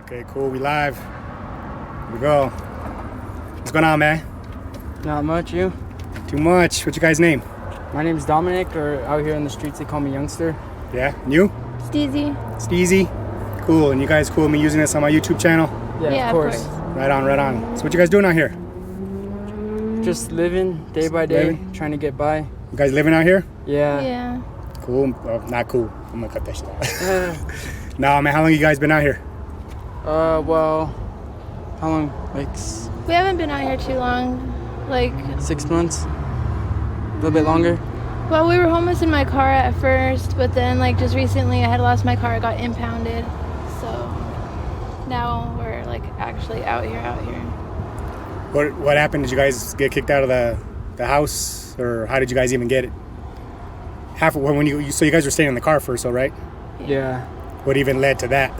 Okay, cool. We live. Here we go. What's going on, man? Not much, you? Too much. What's your guy's name? My name's Dominic, or out here in the streets they call me Youngster. Yeah? And you? Steezy. Steezy? Cool. And you guys cool with me using this on my YouTube channel? Yeah, of course. Right on, right on. So what you guys doing out here? Just living day by day, trying to get by. You guys living out here? Yeah. Yeah. Cool. Oh, not cool. I'm gonna cut that shit out. Nah, man, how long you guys been out here? Well, how long? Like We haven't been out here too long. Like, 6 months? A little bit longer? well, we were homeless in my car at first, but then, like, just recently I had lost my car. It got impounded. So now we're, like, actually out here. What happened? Did you guys get kicked out of the house? Or how did you guys even get it? So you guys were staying in the car first, though, right? Yeah. What even led to that?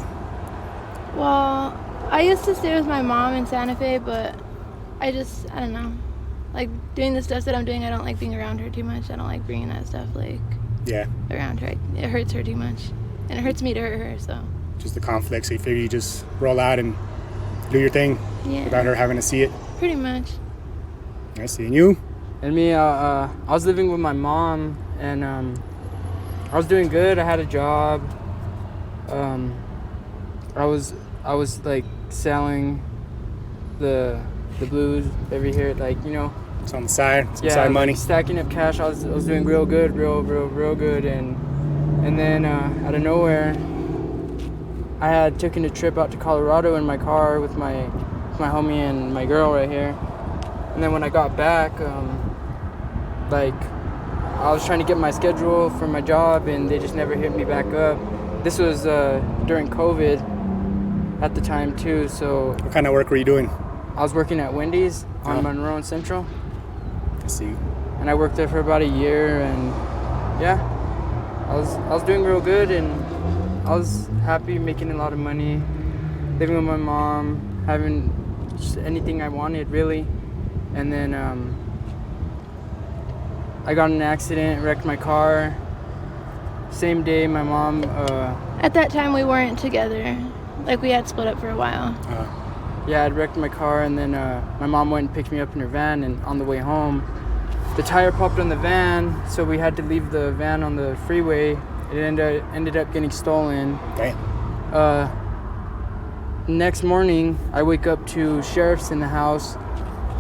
Well, I used to stay with my mom in Santa Fe, but I don't know. Like, doing the stuff that I'm doing, I don't like being around her too much. I don't like bringing that stuff, like, around her. It hurts her too much. And it hurts me to hurt her, so. Just the conflict, so you figure you just roll out and do your thing without her having to see it? Pretty much. I see. And you? And me, I was living with my mom, and I was doing good. I had a job. I was like selling the blues over here, like, you know. It's on the side, side money. Stacking up cash. I was doing real good, real good, and then out of nowhere, I had taken a trip out to Colorado in my car with my homie and my girl right here, and then when I got back, like, I was trying to get my schedule for my job, and they just never hit me back up. This was during COVID at the time too, so. What kind of work were you doing? I was working at Wendy's on Monroe and Central. I see. And I worked there for about a year, and yeah, I was doing real good, and I was happy, making a lot of money, living with my mom, having just anything I wanted really. And then I got in an accident, wrecked my car. Same day, my mom. At that time, we weren't together. Like, we had split up for a while. Yeah, I'd wrecked my car, and then my mom went and picked me up in her van, and on the way home, the tire popped on the van, so we had to leave the van on the freeway. It ended up getting stolen. Damn. Next morning, I wake up to sheriffs in the house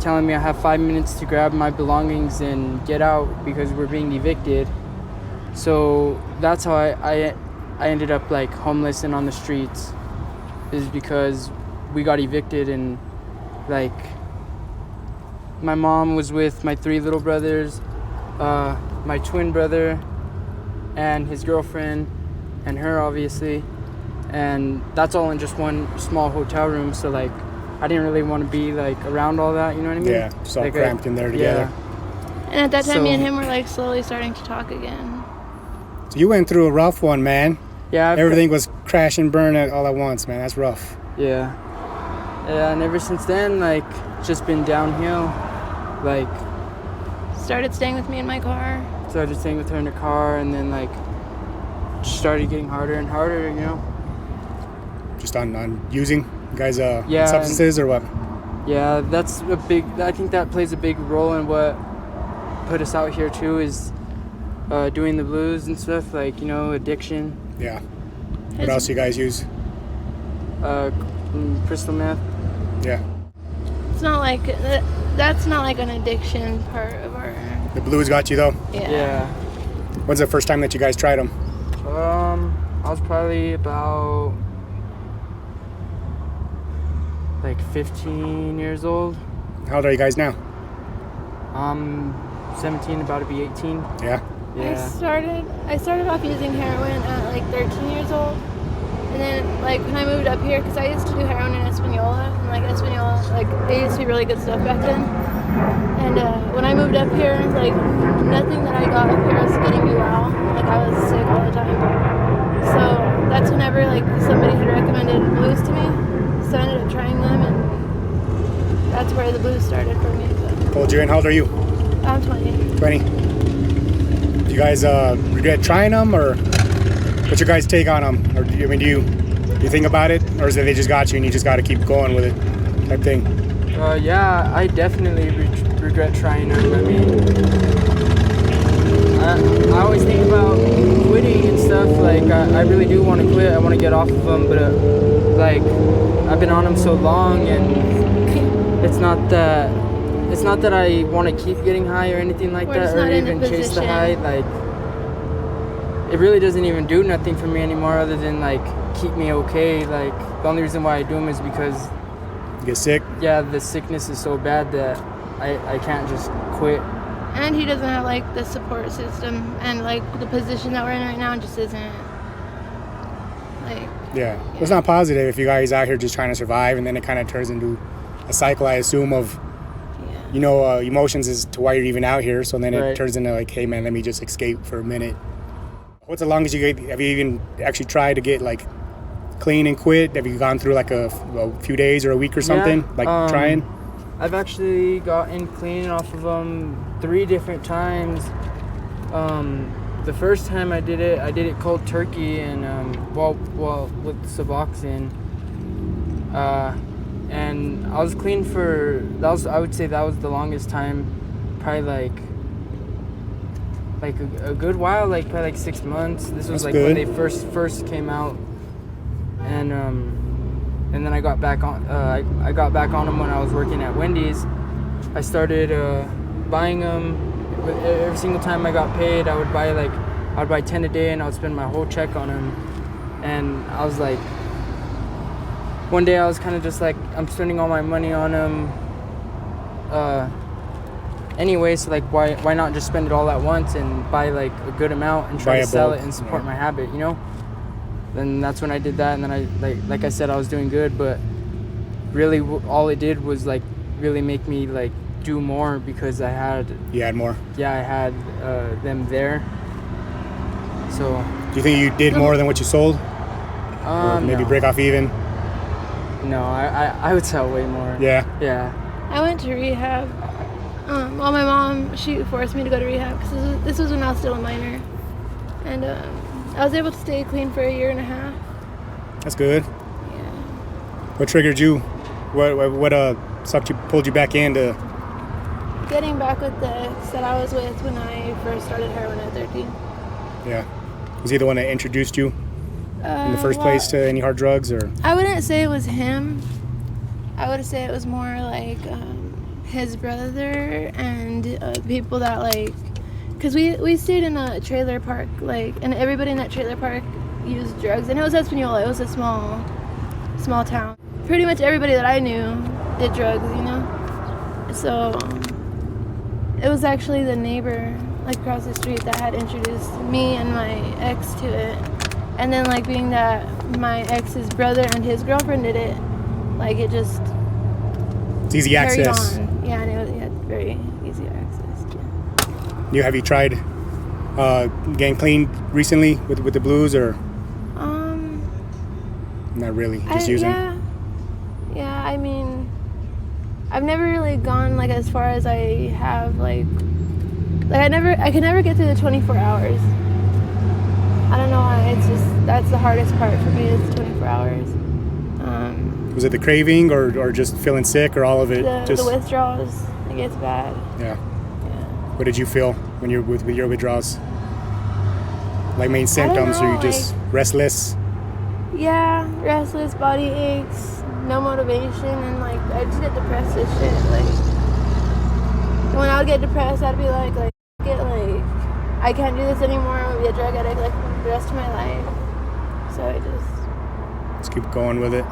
telling me I have 5 minutes to grab my belongings and get out because we're being evicted. So that's how I ended up, like, homeless and on the streets, is because we got evicted, and, like, my mom was with my 3 little brothers, my twin brother and his girlfriend and her, obviously, and that's all in just one small hotel room. So, like, I didn't really want to be, like, around all that, you know what I mean? Yeah, just all like, cramped in there together. And at that time, me and him were, like, slowly starting to talk again. So you went through a rough one, man. Yeah. Everything was crash and burn all at once, man. That's rough. Yeah. Yeah, and ever since then, like, just been downhill. Like, Started staying with me in my car. started staying with her in the car, and then, like, just started getting harder and harder, you know? Just on using you guys Yeah, substances or what? Yeah, I think that plays a big role in what put us out here too, is doing the blues and stuff, like, you know, addiction. Yeah. What else you guys use? Crystal meth. Yeah. It's not like, that's not like an addiction part of our. The blues got you though? Yeah. When's the first time that you guys tried them? I was probably about, like, 15 years old. How old are you guys now? I'm 17, about to be 18. Yeah. I started off using heroin at, like, 13 years old. And then, like, when I moved up here, because I used to do heroin in Espanola, and, like, Espanola, like, they used to be really good stuff back then. And when I moved up here, like, nothing that I got up here was getting me well. Like, I was sick all the time. So that's whenever, like, somebody had recommended blues to me. So I ended up trying them, and that's where the blues started for me. How old are you? I'm 20. 20. Do you guys regret trying them, or what's your guys' take on them? Or do you Do you think about it, or is it they just got you and you just got to keep going with it, type thing? Yeah, I definitely regret trying them. I mean, I always think about quitting and stuff. Like, I really do want to quit. I want to get off of them, but like, I've been on them so long, and it's not that I want to keep getting high or anything like that, or even chase the high. Like, it really doesn't even do nothing for me anymore, other than like keep me okay. Like, the only reason why I do them is because you get sick. Yeah, the sickness is so bad that I can't just quit. And he doesn't have like the support system, and like the position that we're in right now just isn't like. Yeah. It's not positive if you guys out here just trying to survive, and then it kind of turns into a cycle, I assume, of emotions as to why you're even out here. So then it turns into like, hey man, let me just escape for a minute. What's the longest have you even actually tried to get like clean and quit? Have you gone through like a few days or a week or something? Trying? I've actually gotten clean off of them 3 different times. The first time I did it cold turkey, and with Suboxone. And I was clean I would say that was the longest time, probably like a good while, like probably like 6 months. This was when they first came out, and then I got back on. I got back on them when I was working at Wendy's. I started buying them. Every single time I got paid, I would buy 10 a day, and I would spend my whole check on them. And I was like, one day I was kind of just like, I'm spending all my money on them. Anyway, so like why not just spend it all at once and buy like a good amount and try to sell it and support my habit, you know? Then that's when I did that, and then I like I said, I was doing good, but really all it did was like really make me like do more, because I had. You had more. Yeah, I had them there. So. Do you think you did more than what you sold? Or maybe break off even? No, I would sell way more. Yeah. Yeah. I went to rehab. Well, my mom, she forced me to go to rehab because this was when I was still a minor, and I was able to stay clean for 1.5 years. That's good. Yeah. What triggered you? What pulled you back into? Getting back with the ex that I was with when I first started heroin at 13. Yeah. Was he the one that introduced you in the first place to any hard drugs, or? I wouldn't say it was him. I would say it was more like his brother and people that like, because we stayed in a trailer park, like, and everybody in that trailer park used drugs, and it was Espanola. It was a small town. Pretty much everybody that I knew did drugs, you know. So it was actually the neighbor like across the street that had introduced me and my ex to it, and then like being that my ex's brother and his girlfriend did it, like it just. It's easy access. On. Yeah, and it had very easy access. Yeah. Have you tried getting clean recently with the blues, or? Not really. Just using. Yeah. I mean, I've never really gone like as far as I have like I can never get through the 24 hours. I don't know why. It's just that's the hardest part for me is the 24 hours. Was it the craving, or just feeling sick, or all of it? The withdrawals. It gets bad. Yeah. What did you feel when you're with your withdrawals? Like main symptoms, or you just restless? Yeah, restless, body aches, no motivation, and like I just get depressed as shit. Like when I would get depressed, I'd be like I can't do this anymore. I'm gonna be a drug addict like for the rest of my life. So I just keep going with it.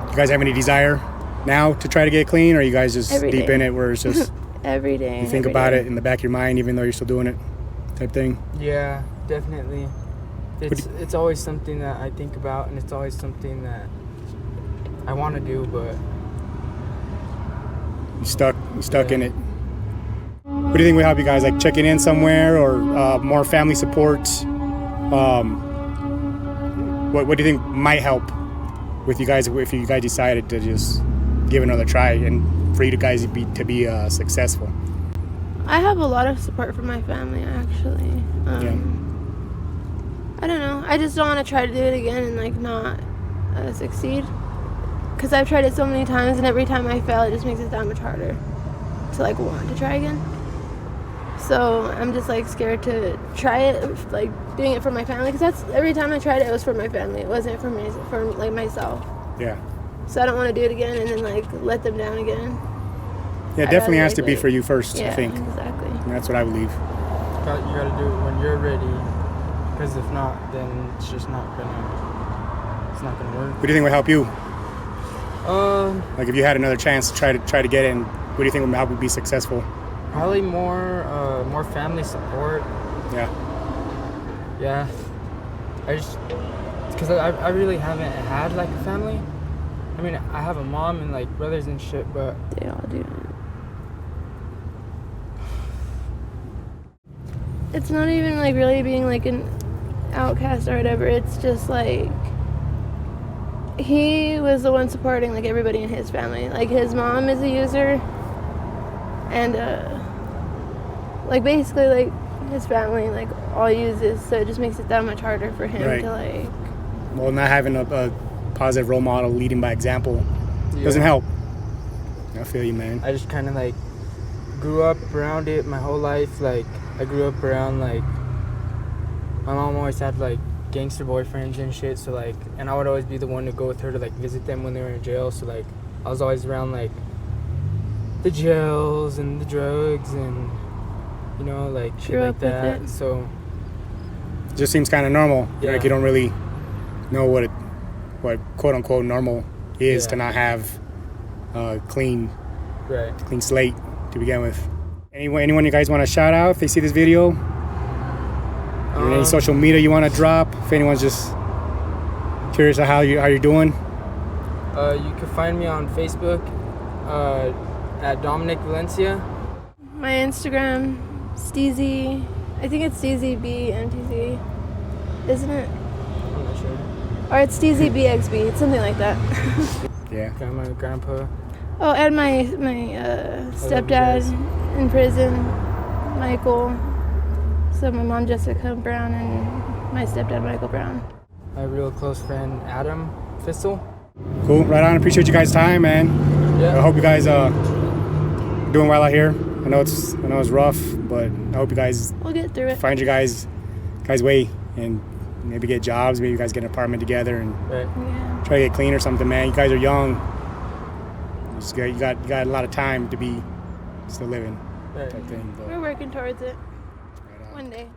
You guys have any desire now to try to get clean, or are you guys just deep in it where it's just every day you think about it in the back of your mind even though you're still doing it type thing? Yeah, definitely. It's always something that I think about, and it's always something that I want to do, but you stuck in it. What do you think would help you guys, like checking in somewhere, or more family support? What do you think might help with you guys if you guys decided to just give another try and for you guys to be successful? I have a lot of support from my family, actually. I don't know. I just don't want to try to do it again and like not succeed. Because I've tried it so many times, and every time I fail, it just makes it that much harder to like want to try again. So I'm just like scared to try it, like doing it for my family. Because that's every time I tried it, it was for my family. It wasn't for me, for like myself. Yeah. So I don't want to do it again and then like let them down again. Yeah, it definitely has to be for you first, yeah, I think. Exactly. And that's what I believe. You gotta do it when you're ready, because if not, then it's just not gonna work. What do you think would help you? Like if you had another chance to try to get in, what do you think would help you be successful? Probably more family support. Yeah. Yeah. Because I really haven't had like a family. I mean, I have a mom and like brothers and shit, but They all do. It's not even like really being like an outcast or whatever. It's just like he was the one supporting like everybody in his family. Like his mom is a user, and like basically like his family like all uses, so it just makes it that much harder for him to like. Well, not having a positive role model leading by example doesn't help. I feel you, man. I just kind of like grew up around it my whole life. Like I grew up around like my mom always had like gangster boyfriends and shit, so like, and I would always be the one to go with her to like visit them when they were in jail, so like I was always around like the jails and the drugs and you know like shit like that. So it just seems kind of normal. Yeah. Like you don't really know what quote unquote normal is to not have clean slate to begin with. Anyone you guys want to shout out if they see this video? Any social media you want to drop? If anyone's just curious of how you're doing. You can find me on Facebook at Dominic Valencia. My Instagram, Steezy. I think it's Steezy BMTZ, isn't it? I'm not sure. Or it's Steezy BXB. It's something like that. Yeah. Got my grandpa. Oh, and my stepdad in prison, Michael. So my mom Jessica Brown and my stepdad Michael Brown. My real close friend Adam Fistel. Cool. Right on. Appreciate you guys' time, man. Yeah. I hope you guys doing well out here. I know it's rough, but I hope you guys We'll get through it. find your guys way and maybe get jobs. Maybe you guys get an apartment together and Yeah. try to get clean or something, man. You guys are young. You got a lot of time to be still living. Right. Type thing, but We're working towards it. right on. One day.